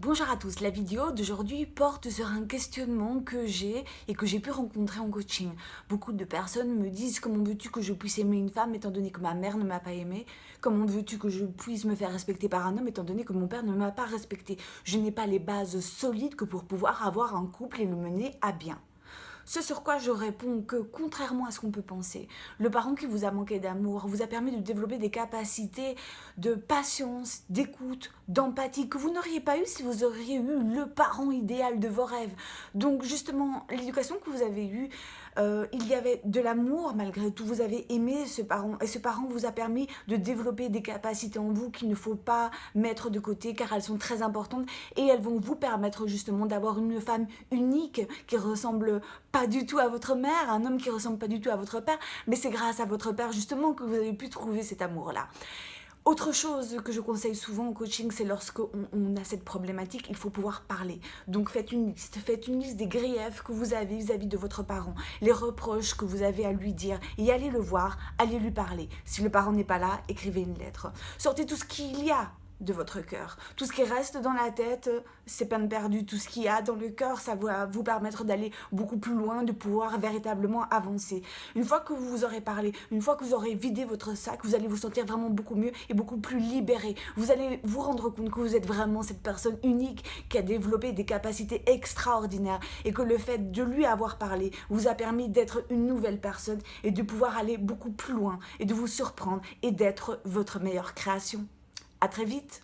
Bonjour à tous, la vidéo d'aujourd'hui porte sur un questionnement que j'ai et que j'ai pu rencontrer en coaching. Beaucoup de personnes me disent comment veux-tu que je puisse aimer une femme étant donné que ma mère ne m'a pas aimée? Comment veux-tu que je puisse me faire respecter par un homme étant donné que mon père ne m'a pas respecté? Je n'ai pas les bases solides que pour pouvoir avoir un couple et le mener à bien. Ce sur quoi je réponds que, contrairement à ce qu'on peut penser, le parent qui vous a manqué d'amour vous a permis de développer des capacités de patience, d'écoute, d'empathie que vous n'auriez pas eu si vous auriez eu le parent idéal de vos rêves. Donc justement, l'éducation que vous avez eue, il y avait de l'amour malgré tout. Vous avez aimé ce parent et ce parent vous a permis de développer des capacités en vous qu'il ne faut pas mettre de côté car elles sont très importantes et elles vont vous permettre justement d'avoir une femme unique qui ressemble pas du tout à votre mère, un homme qui ressemble pas du tout à votre père, mais c'est grâce à votre père justement que vous avez pu trouver cet amour-là. Autre chose que je conseille souvent au coaching, c'est lorsque on a cette problématique, il faut pouvoir parler. Donc faites une liste des griefs que vous avez vis-à-vis de votre parent, les reproches que vous avez à lui dire, et allez le voir, allez lui parler. Si le parent n'est pas là, écrivez une lettre. Sortez tout ce qu'il y a de votre cœur. Tout ce qui reste dans la tête, c'est peine perdue. Tout ce qu'il y a dans le cœur, ça va vous permettre d'aller beaucoup plus loin, de pouvoir véritablement avancer. Une fois que vous vous aurez parlé, une fois que vous aurez vidé votre sac, vous allez vous sentir vraiment beaucoup mieux et beaucoup plus libéré. Vous allez vous rendre compte que vous êtes vraiment cette personne unique qui a développé des capacités extraordinaires et que le fait de lui avoir parlé vous a permis d'être une nouvelle personne et de pouvoir aller beaucoup plus loin et de vous surprendre et d'être votre meilleure création. À très vite.